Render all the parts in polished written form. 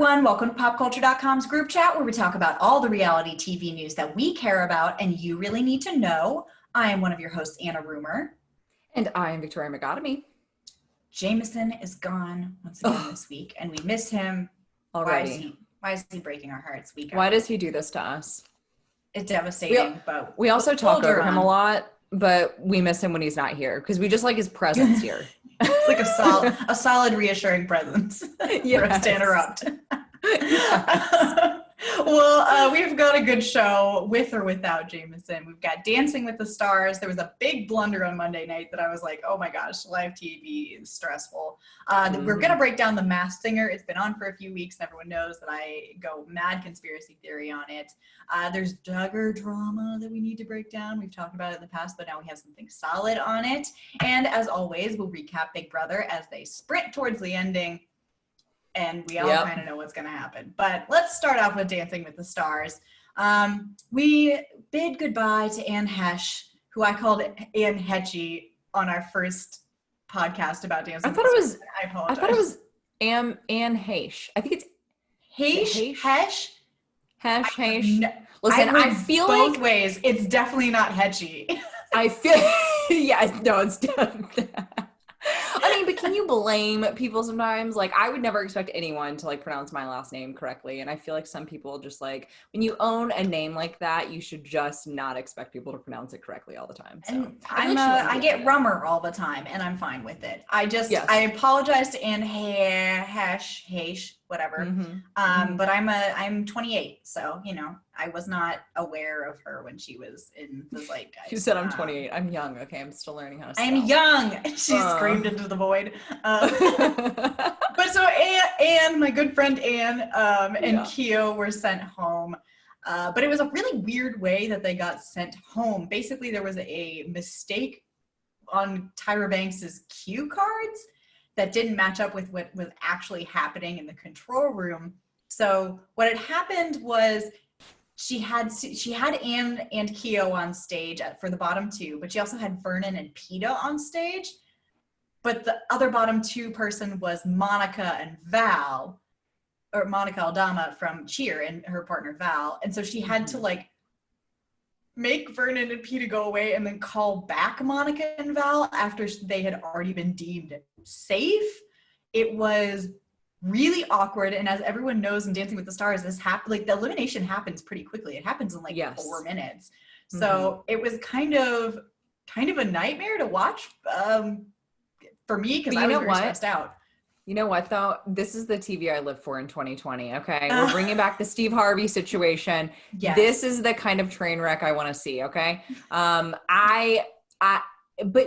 everyone. Welcome to popculture.com's group chat, where we talk about all the reality TV news that we care about and you really need to know. I am one of your hosts, Anna Rumor. And I am Victoria McGotomy. Jameson is gone once again this week, and we miss him Already. Why is he breaking our hearts week Why after does he do this to us? It's devastating, but we also talk over him a lot, but we miss him when he's not here because we just like his presence here. It's like a solid reassuring presence for us to interrupt. Yes. Well, we've got a good show with or without Jameson. We've got Dancing with the Stars. There was a big blunder on Monday night that I was like, oh my gosh, live TV is stressful. We're going to break down The Masked Singer. It's been on for a few weeks, and everyone knows that I go mad conspiracy theory on it. There's Duggar drama that we need to break down. We've talked about it in the past, but now we have something solid on it. And as always, we'll recap Big Brother as they sprint towards the ending. And we all kind of know what's going to happen. But let's start off with Dancing with the Stars. We bid goodbye to Anne Heche, who I called Anne Hetchy on our first podcast about Dancing with the Stars. I apologize. I thought it was Anne Heche. I think it's Heche? Heche? Heche. Listen, I feel both like ways. It's definitely not Hetchy. I feel it's definitely. I mean, but can you blame people sometimes? Like, I would never expect anyone to, like, pronounce my last name correctly. And I feel like some people just, like, when you own a name like that, you should just not expect people to pronounce it correctly all the time. So, and I get Rummer all the time, and I'm fine with it. I apologize to Anne Heche, whatever. But I'm 28, so, you know, I was not aware of her when she was in the zeitgeist. You said I'm 28. I'm young. Okay, I'm still learning how to spell. I'm young. She screamed into the void. But so Anne, my good friend Anne, and Keo were sent home. But it was a really weird way that they got sent home. Basically, there was a mistake on Tyra Banks's cue cards that didn't match up with what was actually happening in the control room. So what had happened was she had Anne and Keo on stage for the bottom two, but she also had Vernon and Peta on stage. But the other bottom two person was Monica and Val, or Monica Aldama from Cheer and her partner Val. And so she had to like make Vernon and Peta go away and then call back Monica and Val after they had already been deemed safe. It was really awkward, and as everyone knows in Dancing with the Stars, the elimination happens pretty quickly. It happens in 4 minutes. So it was kind of a nightmare to watch for me, because I was very stressed out. You know what, though? This is the TV I live for in 2020, okay? We're bringing back the Steve Harvey situation. Yes. This is the kind of train wreck I want to see, okay? But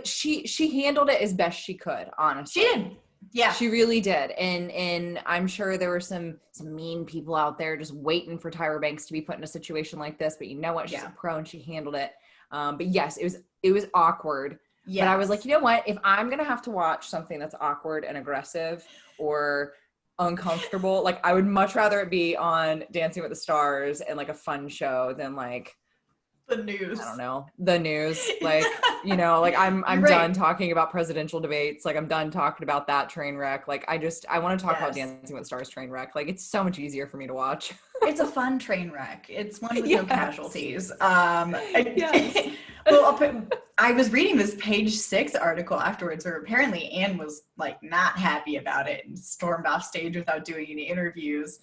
she handled it as best she could, honestly. She did. Yeah. She really did. And I'm sure there were some mean people out there just waiting for Tyra Banks to be put in a situation like this, but you know what? She's a pro and she handled it. But yes, it was awkward. Yes. But I was like, you know what? If I'm going to have to watch something that's awkward and aggressive or uncomfortable, like I would much rather it be on Dancing with the Stars and like a fun show than like the news. I don't know. The news. Like, you know, like I'm done talking about presidential debates. Like I'm done talking about that train wreck. Like I want to talk about Dancing with the Stars train wreck. Like it's so much easier for me to watch. It's a fun train wreck. It's one with no casualties. Well, I was reading this Page 6 article afterwards where apparently Anne was like not happy about it and stormed off stage without doing any interviews.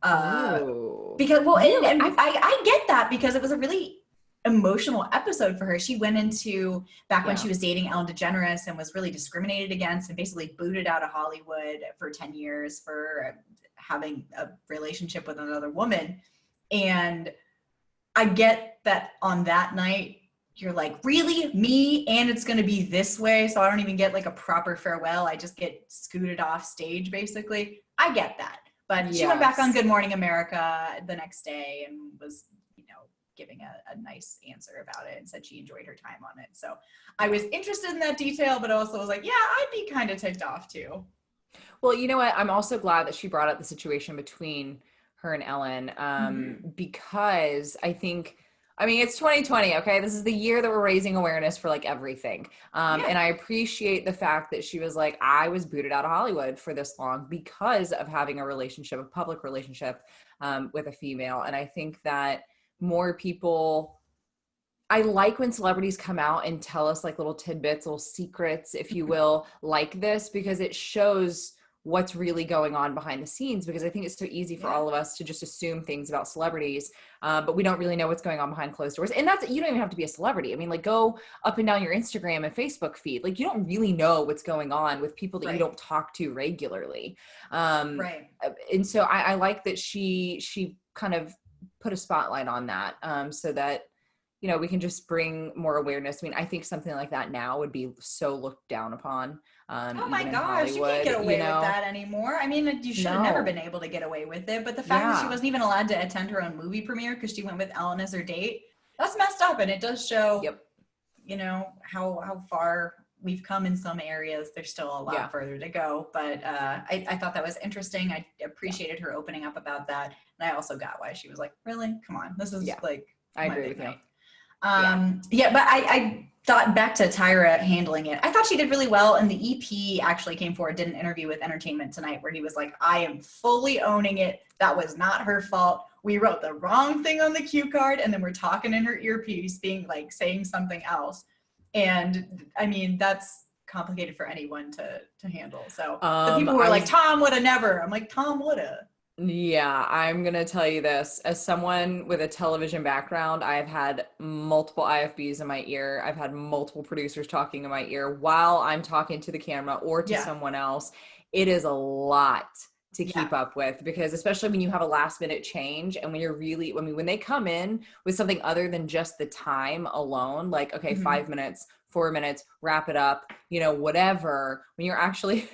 Because I get that, because it was a really emotional episode for her. She went into when she was dating Ellen DeGeneres and was really discriminated against and basically booted out of Hollywood for 10 years for having a relationship with another woman. And I get that on that night you're like, really, me? And it's going to be this way, so I don't even get like a proper farewell. I just get scooted off stage, basically. I get that. But she went back on Good Morning America the next day and was, giving a nice answer about it and said she enjoyed her time on it. So I was interested in that detail, but also was like, I'd be kind of ticked off too. Well, you know what? I'm also glad that she brought up the situation between her and Ellen, because I think I mean, it's 2020, okay? This is the year that we're raising awareness for like everything. And I appreciate the fact that she was like, I was booted out of Hollywood for this long because of having a relationship, a public relationship with a female. And I think that more people, I like when celebrities come out and tell us like little tidbits, little secrets, if you will, like this, because it shows what's really going on behind the scenes, because I think it's so easy for all of us to just assume things about celebrities, but we don't really know what's going on behind closed doors. And that's, you don't even have to be a celebrity. I mean, like go up and down your Instagram and Facebook feed. Like you don't really know what's going on with people that you don't talk to regularly. And so I like that she kind of put a spotlight on that, so that, you know, we can just bring more awareness. I mean, I think something like that now would be so looked down upon. Oh my gosh, you can't get away with that anymore. I mean, you should have never been able to get away with it. But the fact that she wasn't even allowed to attend her own movie premiere because she went with Ellen as her date, that's messed up. And it does show, you know, how far we've come in some areas. There's still a lot further to go. But I thought that was interesting. I appreciated her opening up about that. And I also got why she was like, really? Come on. This is like, I agree with you. But I thought back to Tyra handling it. I thought she did really well. And the EP actually came forward, did an interview with Entertainment Tonight where he was like, I am fully owning it. That was not her fault. We wrote the wrong thing on the cue card. And then we're talking in her earpiece being like saying something else. And I mean, that's complicated for anyone to handle. So the people who are like, Tom woulda never. I'm like, Tom woulda. Yeah, I'm going to tell you this. As someone with a television background, I've had multiple IFBs in my ear. I've had multiple producers talking in my ear while I'm talking to the camera or to someone else. It is a lot to keep up with, because especially when you have a last minute change and when you're really, I mean, when they come in with something other than just the time alone, like, okay, 5 minutes, 4 minutes, wrap it up, you know, whatever, when you're actually...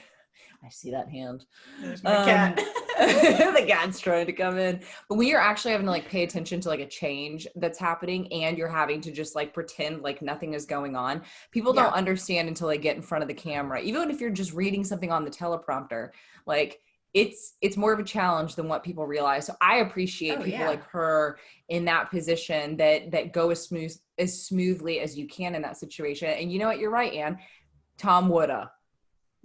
I see that hand. There's my cat. The cat's trying to come in. But when you're actually having to like pay attention to like a change that's happening and you're having to just like pretend like nothing is going on, people don't understand until they get in front of the camera. Even if you're just reading something on the teleprompter, like it's more of a challenge than what people realize. So I appreciate people like her in that position that go as smoothly as you can in that situation. And you know what? You're right, Anne. Tom woulda.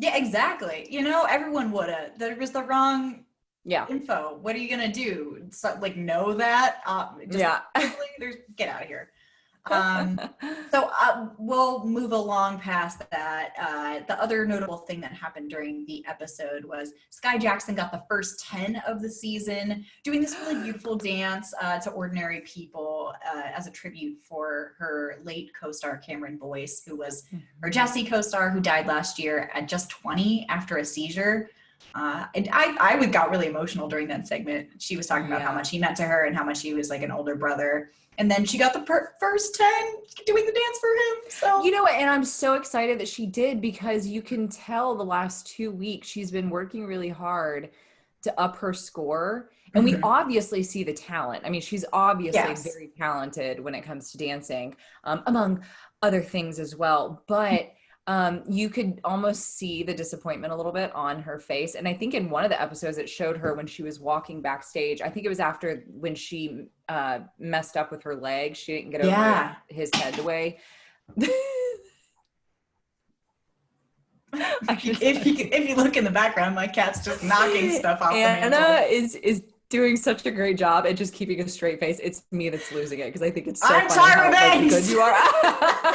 Yeah, exactly. You know, everyone woulda. There was the wrong info. What are you gonna do? So, like, know that? Get out of here. So we'll move along past that. The other notable thing that happened during the episode was Sky Jackson got the first 10 of the season, doing this really beautiful dance to Ordinary People as a tribute for her late co-star Cameron Boyce, who was her Jessie co-star who died last year at just 20 after a seizure. And I got really emotional during that segment. She was talking about how much he meant to her and how much he was like an older brother. And then she got the first 10 doing the dance for him. So you know what? And I'm so excited that she did, because you can tell the last 2 weeks she's been working really hard to up her score. And we obviously see the talent. I mean, she's obviously very talented when it comes to dancing, among other things as well. But you could almost see the disappointment a little bit on her face. And I think in one of the episodes it showed her when she was walking backstage. I think it was after when she messed up with her leg. She didn't get over his head the way. If you look in the background, my cat's just knocking stuff off the mantle. Anna is doing such a great job at just keeping a straight face. It's me that's losing it, because I think it's so funny how good you are.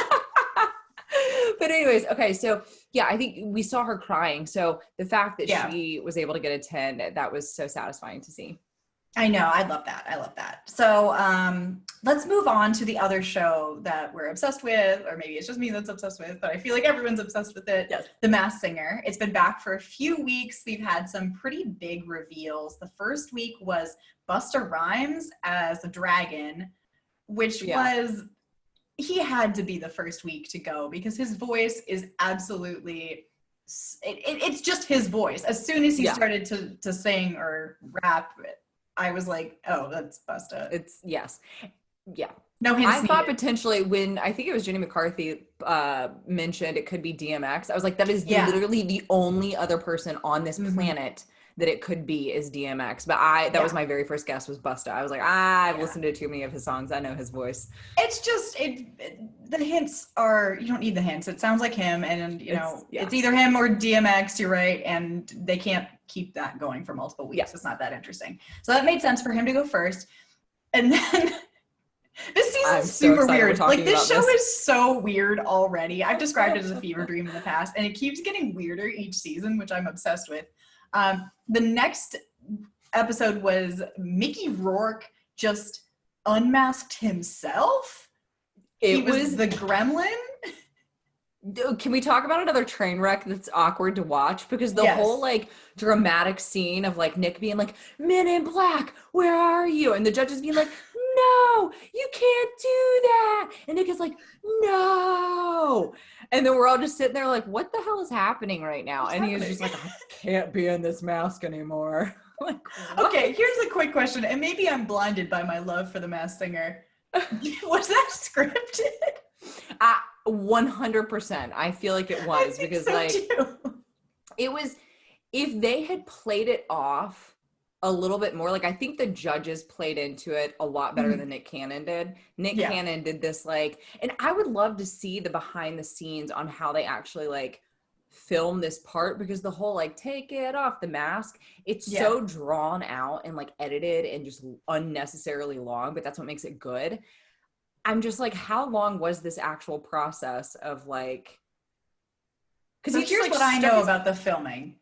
But anyways, okay, so yeah, I think we saw her crying. So the fact that she was able to get a 10, that was so satisfying to see. I know. I love that. So let's move on to the other show that we're obsessed with, or maybe it's just me that's obsessed with, but I feel like everyone's obsessed with it. Yes. The Masked Singer. It's been back for a few weeks. We've had some pretty big reveals. The first week was Busta Rhymes as the dragon, which was... He had to be the first week to go because his voice is absolutely, it's just his voice. As soon as he started to sing or rap, I was like, oh, that's Busta. It's, No hints I thought potentially when, I think it was Jenny McCarthy mentioned it could be DMX. I was like, that is literally the only other person on this planet that it could be is DMX. But that was my very first guess was Busta. I was like, I've listened to too many of his songs. I know his voice. It's just, the hints are, you don't need the hints. It sounds like him, and it's either him or DMX, you're right, and they can't keep that going for multiple weeks. It's not that interesting. So that made sense for him to go first. And then this season's super weird. Like, this show is so weird already. I've described it as a fever dream in the past, and it keeps getting weirder each season, which I'm obsessed with. The next episode was Mickey Rourke just unmasked himself. He was the gremlin. Can we talk about another train wreck that's awkward to watch? Because the whole like dramatic scene of like Nick being like, "Men in Black, where are you?" And the judges being like, "No, you can't do that." And Nick is like, "No." And then we're all just sitting there like, what the hell is happening right now? And he was just like, "I can't be in this mask anymore." Like, okay, here's a quick question. And maybe I'm blinded by my love for The Masked Singer. Was that scripted? 100%. I feel like it was, because like it was, if they had played it off a little bit more, like I think the judges played into it a lot better than Nick Cannon did. Nick Cannon did this like, and I would love to see the behind the scenes on how they actually like film this part, because the whole like take it off the mask, it's so drawn out and like edited and just unnecessarily long, but that's what makes it good. I'm just like, how long was this actual process of like, because here's what I know about the filming.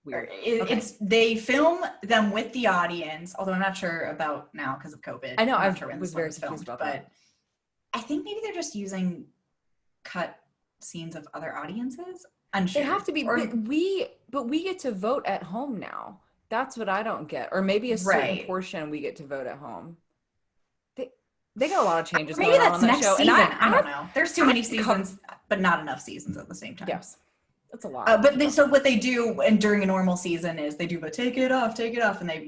Weird. It's they film them with the audience, although I'm not sure about now because of COVID. I know, I was very confused about that. But I think maybe they're just using cut scenes of other audiences. Unsure. They have to be, but we get to vote at home now. That's what I don't get. Or maybe a certain portion we get to vote at home. They got a lot of changes going on that show. Season. And I don't know. There's too many seasons, but not enough seasons at the same time. Yes. That's a lot. So what they do, and during a normal season, is they do the take it off, and they,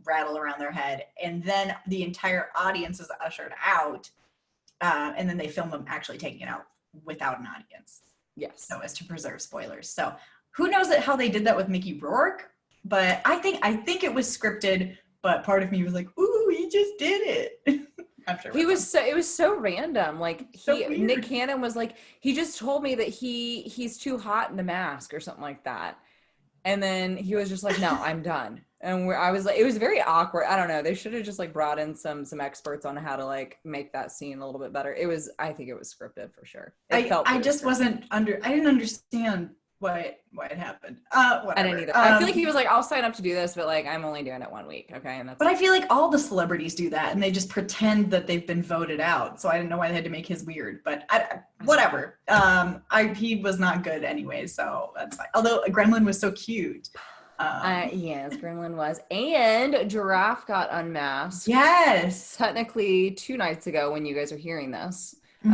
rattle around their head. And then the entire audience is ushered out. And then they film them actually taking it out without an audience. Yes. So as to preserve spoilers. So who knows how they did that with Mickey Rourke? But I think it was scripted, but part of me was like, ooh, he just did it. Sure it was so random. Like Nick Cannon was like, he just told me that he's too hot in the mask or something like that. And then he was just like, no, I'm done. And I was like, it was very awkward. I don't know. They should have just like brought in some experts on how to like make that scene a little bit better. I think it was scripted for sure. I didn't understand why it happened. Whatever. I didn't either. I feel like he was like, I'll sign up to do this, but like I'm only doing it 1 week. Okay. And I feel like all the celebrities do that, and they just pretend that they've been voted out. So I didn't know why they had to make his weird, but whatever. He was not good anyway, so that's fine. Although Gremlin was so cute. Yes, Gremlin was. And Giraffe got unmasked. Yes. Technically 2 nights ago when you guys are hearing this. 2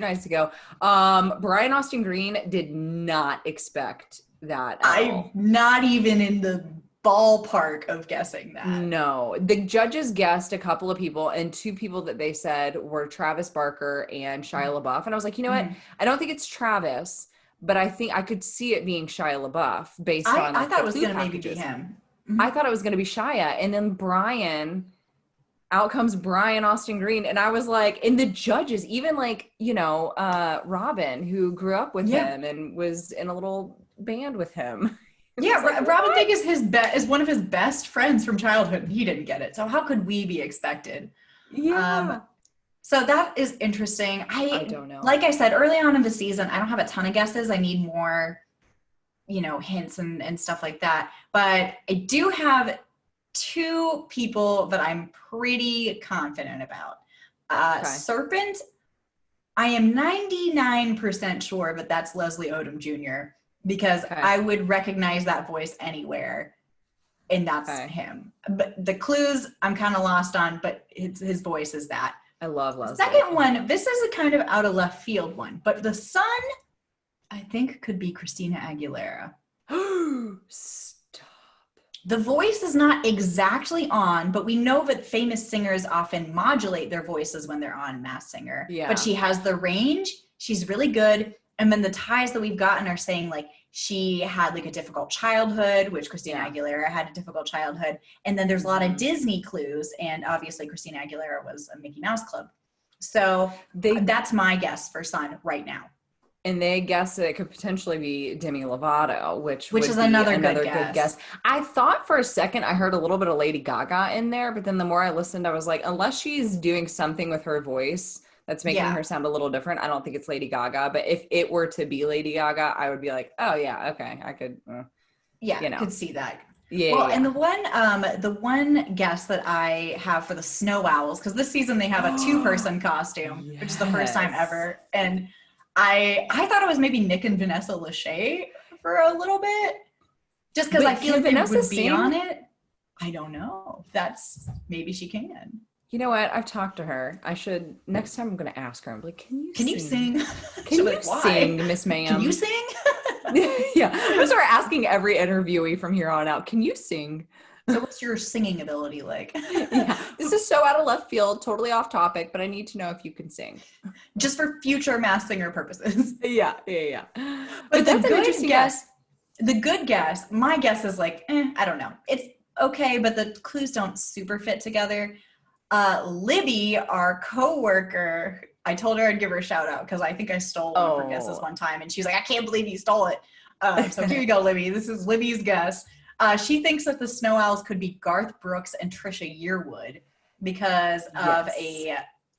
nights ago. Brian Austin Green did not expect that at all. Not even in the ballpark of guessing that. No. The judges guessed a couple of people, and 2 people that they said were Travis Barker and Shia LaBeouf. And I was like, you know what? I don't think it's Travis, but I think I could see it being Shia LaBeouf based on I thought it was going to maybe be him. I thought it was going to be Shia. And then out comes Brian Austin Green. And I was like, and the judges, even like, Robin, who grew up with him and was in a little band with him. Yeah, like, Robin Thicke is one of his best friends from childhood. He didn't get it. So how could we be expected? Yeah. So that is interesting. I don't know. Like I said, early on in the season, I don't have a ton of guesses. I need more, hints and stuff like that. But I do have 2 people that I'm pretty confident about. Serpent, I am 99% sure, but that's Leslie Odom Jr. because I would recognize that voice anywhere, and that's him. But the clues I'm kind of lost on, but his voice is that. I love Leslie. Second one, this is a kind of out of left field one, but the son, I think, could be Christina Aguilera. Stop. The voice is not exactly on, but we know that famous singers often modulate their voices when they're on Masked Singer. Yeah. But she has the range. She's really good. And then the ties that we've gotten are saying like she had like a difficult childhood, which Christina Aguilera had a difficult childhood. And then there's a lot of Disney clues. And obviously Christina Aguilera was a Mickey Mouse Club. So that's my guess for Sun right now. And they guess that it could potentially be Demi Lovato, which is another good guess. I thought for a second I heard a little bit of Lady Gaga in there, but then the more I listened, I was like, unless she's doing something with her voice that's making her sound a little different, I don't think it's Lady Gaga. But if it were to be Lady Gaga, I would be like, oh yeah, okay, I could. Could see that. Yeah. Well, and the one guess that I have for the Snow Owls, because this season they have a 2-person costume, which is the first time ever, and I thought it was maybe Nick and Vanessa Lachey for a little bit, just because I feel like Vanessa would be on it. I don't know. Maybe she can. You know what? I've talked to her. I should next time. I'm going to ask her. I'm like, can you sing? Can you sing, Miss Ma'am? Can you sing? Yeah, I'm gonna start asking every interviewee from here on out. Can you sing? So what's your singing ability like? Yeah, this is so out of left field, totally off topic, but I need to know if you can sing. Just for future Masked Singer purposes. Yeah. But that's an interesting guess. The good guess, my guess is like, I don't know. It's okay, but the clues don't super fit together. Libby, our coworker, I told her I'd give her a shout out because I think I stole one of her guesses one time, and she's like, I can't believe you stole it. So here you go, Libby. This is Libby's guess. She thinks that the Snow Owls could be Garth Brooks and Trisha Yearwood because of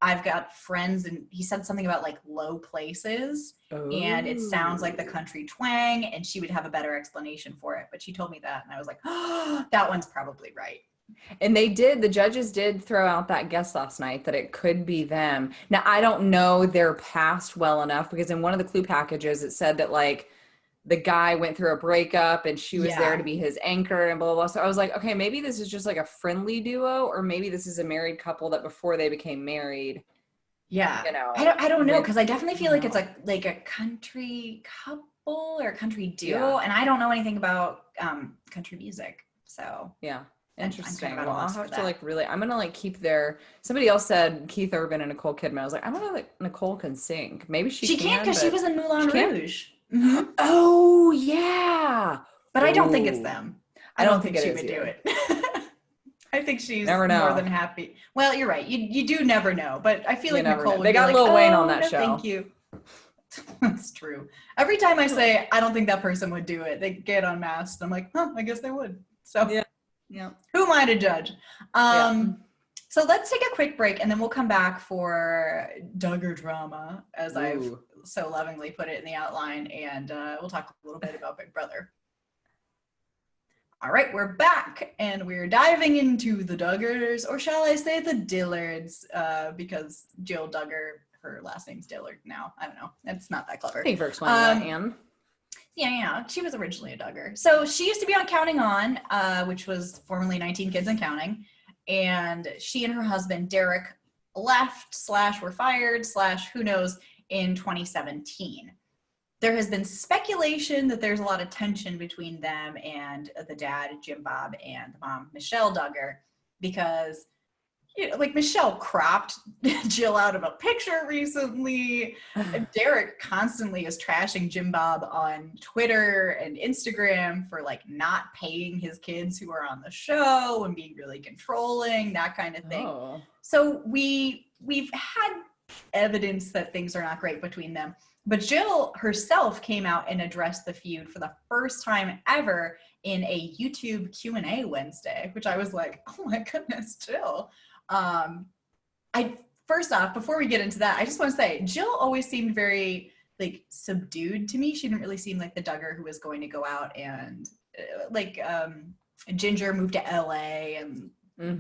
I've got friends, and he said something about like low places, and it sounds like the country twang, and she would have a better explanation for it. But she told me that, and I was like, oh, that one's probably right. And the judges did throw out that guess last night that it could be them. Now, I don't know their past well enough because in one of the clue packages, it said that like the guy went through a breakup and she was there to be his anchor and blah, blah, blah. So I was like, okay, maybe this is just like a friendly duo, or maybe this is a married couple that before they became married. Yeah. I don't know. Cause I definitely feel like it's like a country couple or country duo. And I don't know anything about country music. So yeah. Interesting. Well, I'll have to I'm going to keep somebody else said Keith Urban and Nicole Kidman. I was like, I don't know that Nicole can sing. Maybe she can. Because she was in Moulin Rouge. Mm-hmm. Oh yeah. But I don't think it's them. I don't think she would do it. I think she's more than happy. Well, you're right. You do never know, but I feel like Nicole would They got Lil Wayne on that show. Thank you. That's true. Every time I say I don't think that person would do it, they get unmasked. I'm like, I guess they would. So yeah. Who am I to judge? So let's take a quick break and then we'll come back for Duggar drama, as I've so lovingly put it in the outline, and we'll talk a little bit about Big Brother. All right, we're back and we're diving into the Duggars, or shall I say the Dillards, because Jill Duggar, her last name's Dillard now. I don't know. It's not that clever. Thank you for explaining that, Anne. Yeah. She was originally a Duggar. So she used to be on Counting On, which was formerly 19 Kids and Counting. And she and her husband, Derek, left / were fired / who knows in 2017. There has been speculation that there's a lot of tension between them and the dad, Jim Bob, and the mom, Michelle Duggar, because Michelle cropped Jill out of a picture recently. Derek constantly is trashing Jim Bob on Twitter and Instagram for not paying his kids who are on the show and being really controlling, that kind of thing. So we've had evidence that things are not great between them. But Jill herself came out and addressed the feud for the first time ever in a YouTube Q&A Wednesday, which I was like, oh my goodness, Jill. First off, before we get into that, I just want to say Jill always seemed very subdued to me. She didn't really seem like the Duggar who was going to go out and Ginger moved to LA and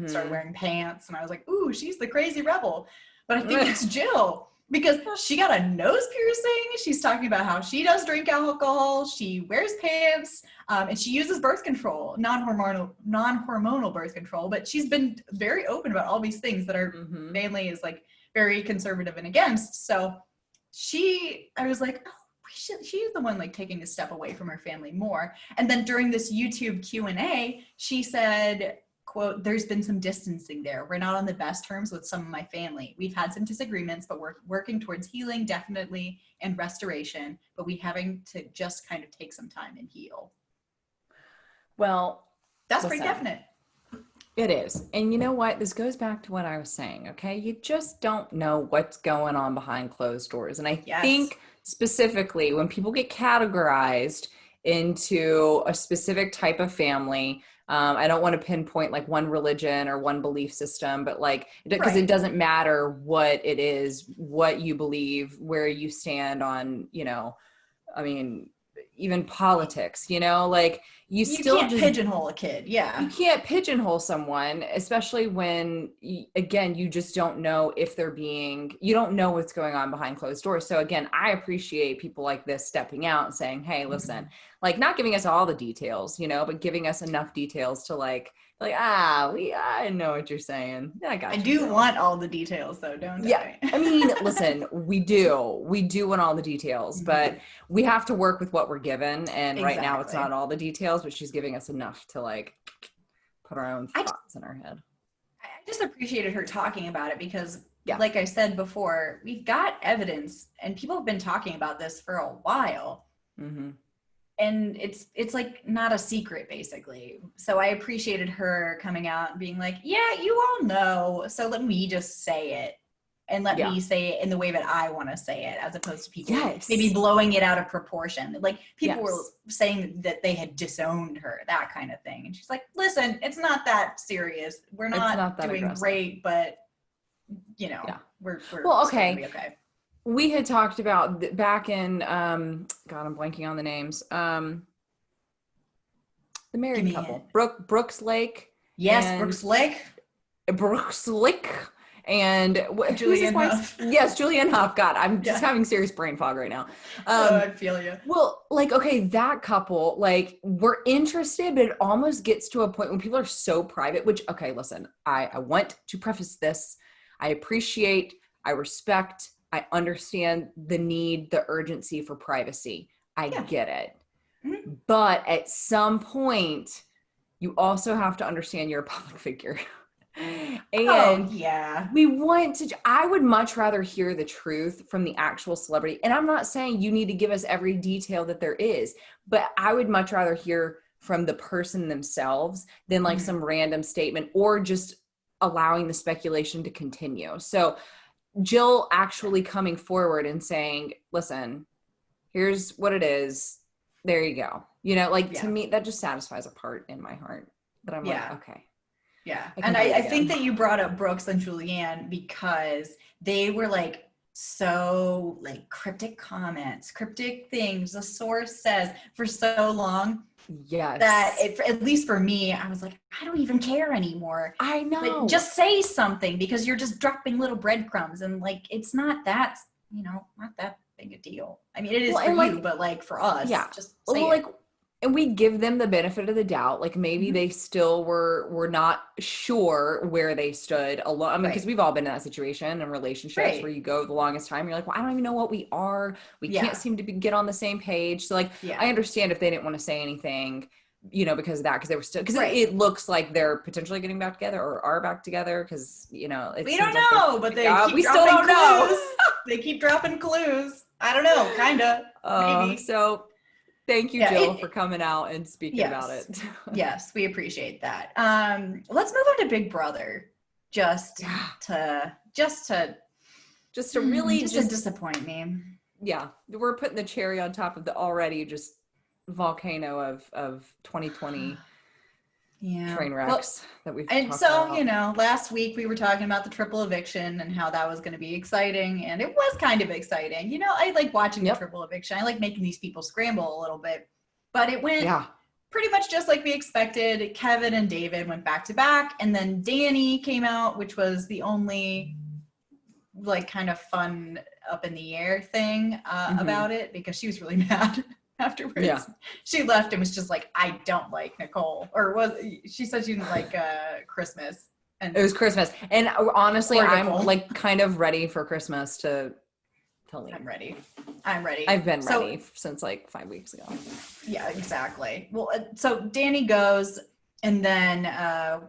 started wearing pants, and I was like, ooh, she's the crazy rebel. But I think it's Jill, because she got a nose piercing. She's talking about how she does drink alcohol, she wears pants, and she uses birth control, non-hormonal birth control. But she's been very open about all these things that her family is very conservative and against. So I was like, oh, she's the one taking a step away from her family more. And then during this YouTube Q&A, she said, quote, there's been some distancing there. We're not on the best terms with some of my family. We've had some disagreements, but we're working towards healing, definitely, and restoration, but we having to just kind of take some time and heal. Well, that's pretty definite. It is. And you know what? This goes back to what I was saying, okay? You just don't know what's going on behind closed doors. And I think specifically when people get categorized into a specific type of family, I don't want to pinpoint like one religion or one belief system, but like, because it doesn't matter what it is, what you believe, where you stand on, you know, I mean, even politics, you know, like you still can't pigeonhole a kid. Yeah. You can't pigeonhole someone, especially when, again, you just don't know if you don't know what's going on behind closed doors. So again, I appreciate people like this stepping out and saying, hey, listen, like not giving us all the details, you know, but giving us enough details to I know what you're saying. I got you. I do want all the details though, don't I? I mean, listen, we do want all the details, but we have to work with what we're given. And right now it's not all the details, but she's giving us enough to like put our own thoughts in our head. I just appreciated her talking about it because like I said before, we've got evidence and people have been talking about this for a while. Mm-hmm. And it's like not a secret basically. So I appreciated her coming out and being like, yeah, you all know. So let me just say it and let me say it in the way that I want to say it, as opposed to people maybe blowing it out of proportion. Like people were saying that they had disowned her, that kind of thing. And she's like, listen, it's not that serious. We're not doing aggressive. Great, but you know, we're well, okay. Gonna be okay. We had talked about back in, God, I'm blanking on the names. The married couple, Brooks Lake. Yes, Brooks Lake. And Julianne Hough. Yes, Julianne Hough. God, I'm just having serious brain fog right now. I feel you. Well, like, okay, that couple, like, we're interested, but it almost gets to a point when people are so private, which, okay, listen, I want to preface this. I appreciate, I respect, I understand the need, the urgency for privacy. I get it. Mm-hmm. But at some point, you also have to understand you're a public figure. And I would much rather hear the truth from the actual celebrity. And I'm not saying you need to give us every detail that there is, but I would much rather hear from the person themselves than like some random statement or just allowing the speculation to continue. So Jill actually coming forward and saying, listen, here's what it is. There you go. You know, like to me, that just satisfies a part in my heart that I'm like, okay. Yeah. And I think that you brought up Brooks and Julianne because they were like so like cryptic comments, cryptic things. The source says for so long. Yes. That at least for me, I was like, I don't even care anymore. I know. Like, just say something because you're just dropping little breadcrumbs and like it's not that, you know, not that big a deal. I mean, it is for you, but like for us, just say it. And we give them the benefit of the doubt. Like maybe they still were not sure where they stood alone. I mean, because we've all been in that situation in relationships where you go the longest time. You're like, well, I don't even know what we are. We can't seem to get on the same page. So like, I understand if they didn't want to say anything, you know, because of that, because they were still, because it looks like they're potentially getting back together or are back together. Because, you know, we don't know, but we still don't know. They keep dropping clues. I don't know, kind of. Maybe. So thank you, Jill, for coming out and speaking about it. Yes, we appreciate that. Let's move on to Big Brother. Just to really disappoint me. Yeah, we're putting the cherry on top of the already just volcano of 2020 train wrecks that we've talked about. You know, last week we were talking about the triple eviction and how that was going to be exciting, and it was kind of exciting. You know, I like watching the triple eviction. I like making these people scramble a little bit, but it went pretty much just like we expected. Kevin and David went back to back, and then Danny came out, which was the only like kind of fun up in the air thing about it, because she was really mad afterwards. She left and was just like, I don't like Nicole, or she said she didn't like Christmas, and it was Christmas. And honestly, I'm like kind of ready for Christmas to leave. I'm ready. I've been ready since like 5 weeks ago. Yeah, exactly. Well, so Danny goes, And then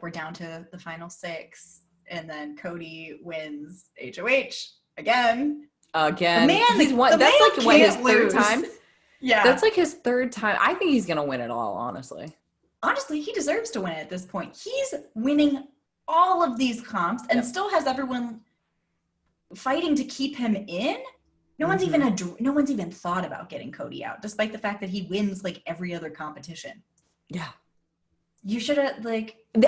we're down to the final 6. And then Cody wins HOH again. He's won. That's like what, his third time? Yeah. That's like his third time. I think he's going to win it all, honestly. Honestly, he deserves to win it at this point. He's winning all of these comps and still has everyone fighting to keep him in. No one's even thought about getting Cody out, despite the fact that he wins like every other competition. Yeah. You should have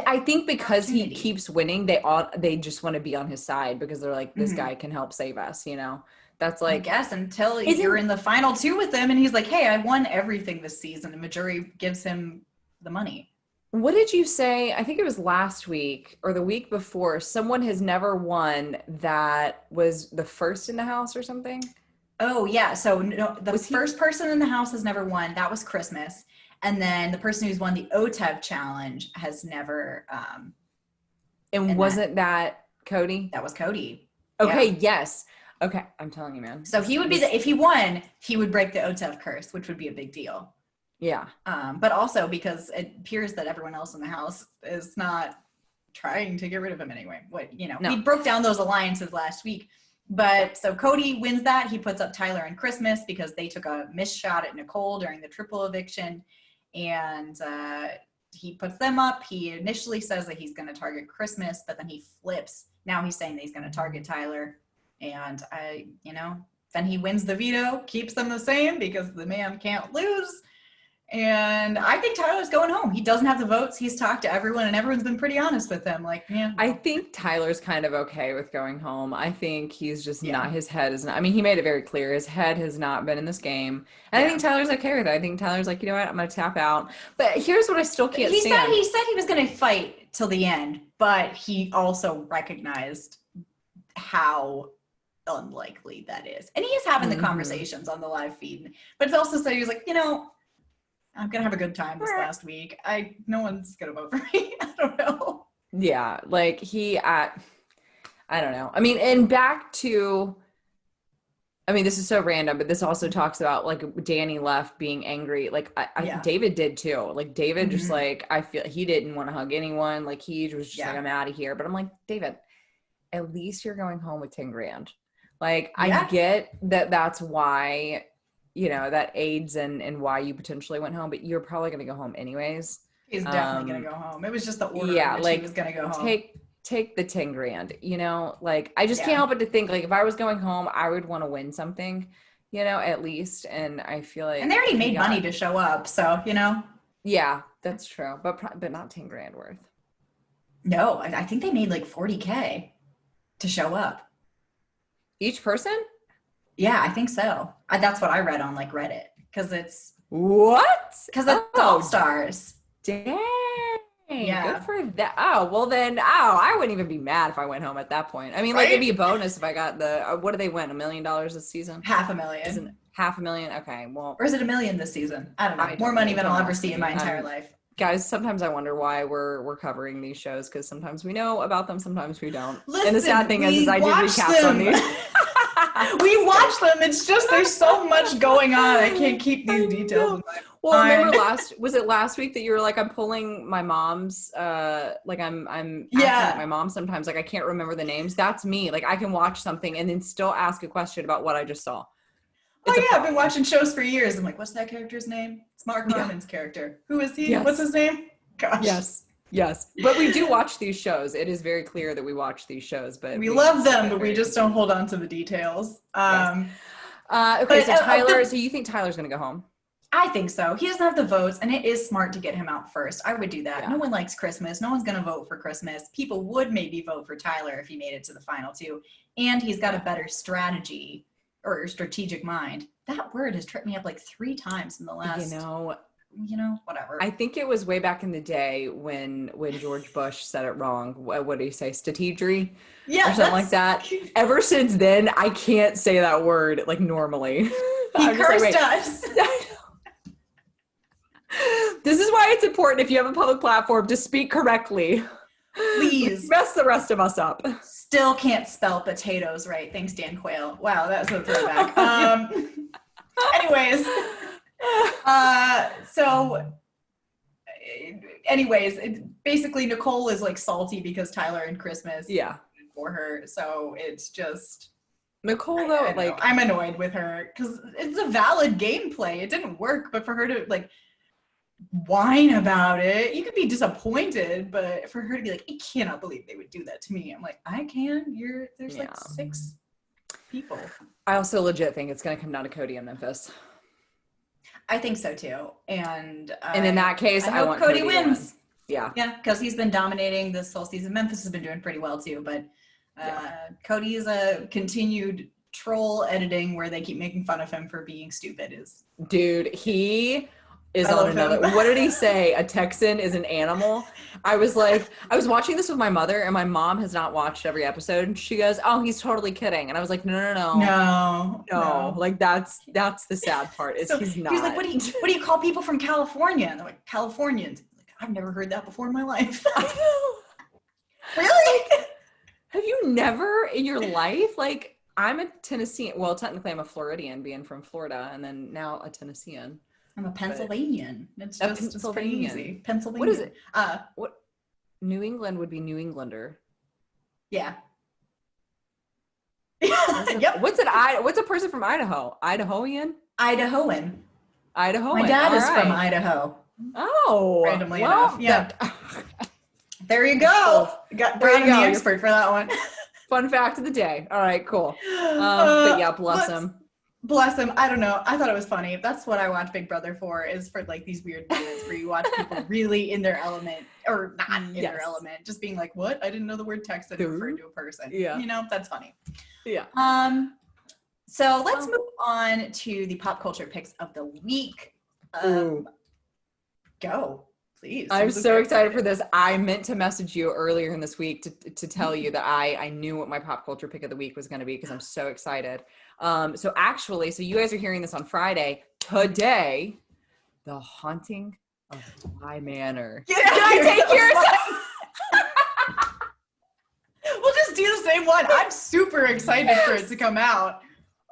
I think because he keeps winning, they just want to be on his side because they're like, this guy can help save us, you know? That's like, I guess until you're in the final 2 with him and he's like, hey, I won everything this season. And Majuri gives him the money. What did you say? I think it was last week or the week before. Someone has never won that was the first in the house or something. Oh yeah. So the first person in the house has never won. That was Christmas. And then the person who's won the OTEV challenge has never. And wasn't that Cody? That was Cody. Okay. Yeah. Yes. Okay. I'm telling you, man. So he would be if he won, he would break the OTEV curse, which would be a big deal. Yeah. But also because it appears that everyone else in the house is not trying to get rid of him anyway. We broke down those alliances last week. But so Cody wins that. He puts up Tyler and Christmas because they took a missed shot at Nicole during the triple eviction. And he puts them up. He initially says that he's going to target Christmas, but then he flips. Now he's saying that he's going to target Tyler. And then he wins the veto, keeps them the same because the man can't lose. And I think Tyler's going home. He doesn't have the votes. He's talked to everyone and everyone's been pretty honest with him. Like, yeah. I think Tyler's kind of okay with going home. I think he's just not, his head is not, I mean, he made it very clear. His head has not been in this game. And I think Tyler's okay with it. I think Tyler's like, you know what, I'm going to tap out. But here's what I still can't stand. He said he was going to fight till the end, but he also recognized how unlikely that is. And he is having the conversations on the live feed. But it's also so he was like, I'm going to have a good time this last week. No one's going to vote for me. I don't know. Yeah. Like I don't know. I mean, and back to, this is so random, but this also talks about like Danny left being angry. Like David did too. Like David just like, I feel he didn't want to hug anyone. Like he was just like, I'm out of here. But I'm like, David, at least you're going home with 10 grand. Like I get that that's why, that aids and why you potentially went home, but you're probably going to go home anyways. He's definitely going to go home. It was just the order in which he was going to go home. Take the 10 grand, like I just can't help but to think like if I was going home, I would want to win something, at least. And I feel like, and they already made money to show up. So, Yeah, that's true. But not 10 grand worth. No, I think they made like 40K to show up. Each person? Yeah, I think so. That's what I read on like Reddit because it's Because it's All Stars. Dang. Yeah. Good for that. Oh, well then, I wouldn't even be mad if I went home at that point. I mean, like it'd be a bonus if I got what do they win? $1 million this season? $500,000. Isn't it $500,000? Okay, well. Or is it $1 million this season? I don't know. More money than I'll ever see in my entire life. Guys, sometimes I wonder why we're covering these shows because sometimes we know about them, sometimes we don't. Listen, and the sad thing is I do recaps on these. We watch them. It's just there's so much going on. I can't keep these details in my mind. Remember last week that you were like, I'm pulling my mom's like I'm acting like my mom sometimes, like I can't remember the names. That's me. Like I can watch something and then still ask a question about what I just saw. I've been watching shows for years. I'm like, what's that character's name? It's Mark Norman's character. Who is he? Yes. What's his name? Gosh. Yes. But we do watch these shows. It is very clear that we watch these shows, but we love them, but we just don't hold on to the details. Okay, so Tyler, so you think Tyler's going to go home? I think so. He doesn't have the votes, and it is smart to get him out first. I would do that. Yeah. No one likes Christmas. No one's going to vote for Christmas. People would maybe vote for Tyler if he made it to the final 2. And he's got a better strategy or strategic mind. That word has tripped me up like 3 times in the last... whatever. I think it was way back in the day when George Bush said it wrong. What did he say? Strategy? Yeah. Or something like that. Ever since then, I can't say that word like normally. He cursed us. This is why it's important if you have a public platform to speak correctly. Please. Mess the rest of us up. Still can't spell potatoes right. Thanks, Dan Quayle. Wow, that's a throwback. Anyways. So anyways, basically Nicole is like salty because Tyler and Christmas for her. So it's just Nicole though, like I'm annoyed with her because it's a valid gameplay. It didn't work, but for her to like whine about it, you could be disappointed, but for her to be like, I cannot believe they would do that to me. I'm like, I can. There's like 6 people. I also legit think it's gonna come down to Cody and Memphis. I think so too. And in that case, I want Cody wins. Yeah, because he's been dominating this whole season. Memphis has been doing pretty well too, but Cody is a continued troll editing where they keep making fun of him for being stupid. Dude, he is on another. What did he say? A Texan is an animal. I was watching this with my mother, and my mom has not watched every episode. And she goes, "Oh, he's totally kidding." And I was like, "No. Like that's the sad part is he's not." He's like, "What do you call people from California?" And they're like, "Californians." I'm like, I've never heard that before in my life. I know. Really? Have you never in your life? Like, I'm a Tennessean. Well, technically, I'm a Floridian, being from Florida, and then now a Tennessean. I'm a Pennsylvanian. It's pretty easy. Pennsylvania. What is it? What? New England would be New Englander. Yeah. Yep. What's a person from Idaho? Idahoan. My dad is from Idaho. Oh. Randomly enough. Yeah. There you go. Got Brandon the expert for that one. Fun fact of the day. All right, cool. But yeah, bless him. Bless him. I don't know. I thought it was funny. That's what I watch Big Brother for, is for like these weird moments where you watch people really in their element or not in their element. Just being like, what? I didn't know the word Texan referred to a person. Yeah. You know, that's funny. Yeah. So let's move on to the pop culture picks of the week. Go. Please. I'm so excited for this. I meant to message you earlier in this week to tell you that I knew what my pop culture pick of the week was going to be because I'm so excited. So you guys are hearing this on Friday. Today, The Haunting of Bly Manor. Can I take yours? We'll just do the same one. I'm super excited for it to come out.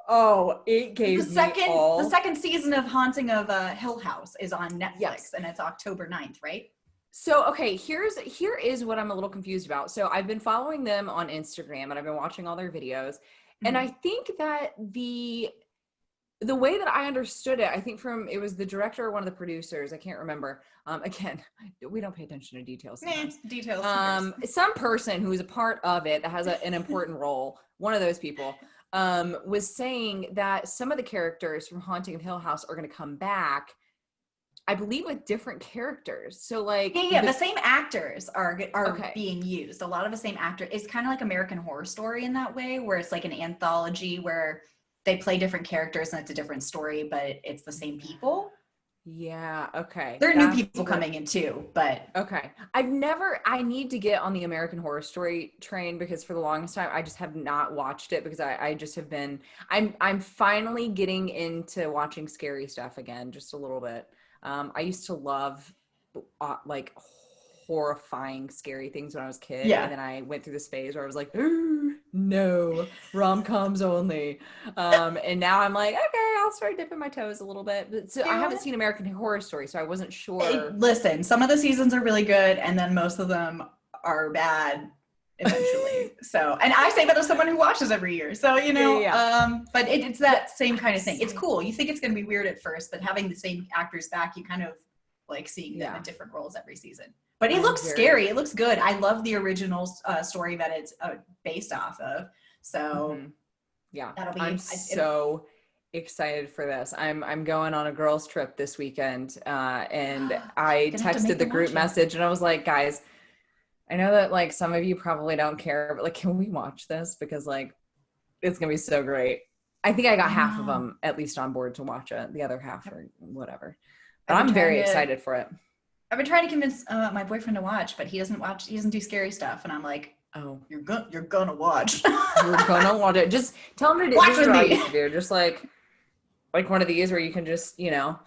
Oh, it gave the second season of Haunting of Hill House is on Netflix, and it's October 9th, right? So, okay, here is what I'm a little confused about. So I've been following them on Instagram, and I've been watching all their videos, and I think that the way that I understood it, I think it was the director or one of the producers, I can't remember. Again, we don't pay attention to details sometimes. Details. Some person who is a part of it that has an important role, one of those people, was saying that some of the characters from Haunting of Hill House are going to come back, I believe, with different characters. So like the same actors are being used. A lot of the same actors. It's kind of like American Horror Story in that way, where it's like an anthology where they play different characters and it's a different story, but it's the same people. Yeah. Okay. There are new people coming in too, but okay. I need to get on the American Horror Story train because for the longest time I just have not watched it because I just have been, I'm finally getting into watching scary stuff again, just a little bit. I used to love like horrifying, scary things when I was a kid. Yeah. And then I went through this phase where I was like, ooh, no, rom-coms only. And now I'm like, okay, I'll start dipping my toes a little bit. But so I haven't seen American Horror Story, so I wasn't sure. Listen, some of the seasons are really good, and then most of them are bad eventually. So, and I say that as someone who watches every year. So, you know, but it's that same kind of thing. It's cool. You think it's going to be weird at first, but having the same actors back, you kind of like seeing them in different roles every season. But it looks scary. It looks good. I love the original story that it's based off of. So, yeah, I'm so excited for this. I'm going on a girls trip this weekend, and I texted the group message, and I was like, guys, I know that like some of you probably don't care, but like, can we watch this? Because like, it's gonna be so great. I think I got half of them at least on board to watch it. The other half or whatever. But I'm very excited for it. I've been trying to convince my boyfriend to watch, but he doesn't watch. He doesn't do scary stuff, and I'm like, "Oh, you're gonna watch. You're gonna watch it. Just tell him to do what I used to do. Just like one of these where you can just, you know,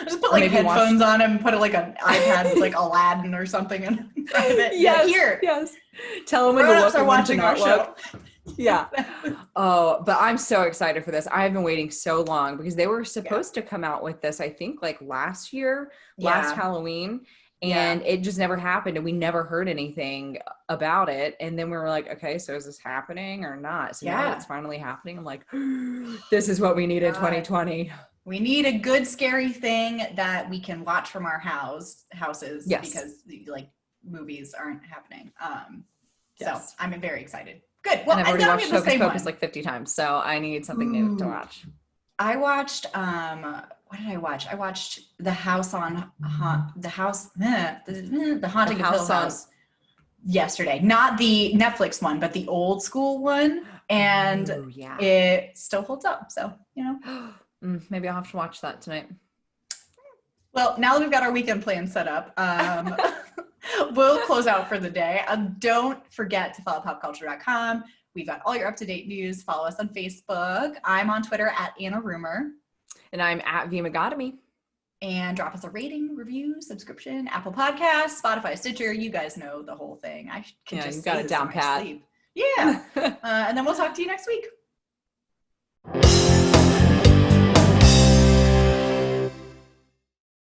just put like headphones on him, put like an iPad with like Aladdin or something in front of it. Yes. Tell him when to look and when to not look. Yeah. Oh, but I'm so excited for this. I've been waiting so long because they were supposed to come out with this, I think, like last Halloween. And it just never happened, and we never heard anything about it. And then we were like, okay, so is this happening or not? So now that it's finally happening, I'm like, this is what we need in 2020. We need a good scary thing that we can watch from our houses because like movies aren't happening. So I'm very excited. Good. Well, and I've already watched Hocus Pocus like 50 times, so I need something new to watch. I watched what did I watch? I watched The Haunting of Hill House yesterday. Not the Netflix one, but the old school one. And it still holds up. So, maybe I'll have to watch that tonight. Well, now that we've got our weekend plan set up, we'll close out for the day. Don't forget to follow popculture.com. We've got all your up-to-date news. Follow us on Facebook. I'm on Twitter at Anna Rumor. And I'm at Vmagotomy. And drop us a rating, review, subscription, Apple Podcasts, Spotify, Stitcher. You guys know the whole thing. I can just got it down pat. Yeah. And then we'll talk to you next week.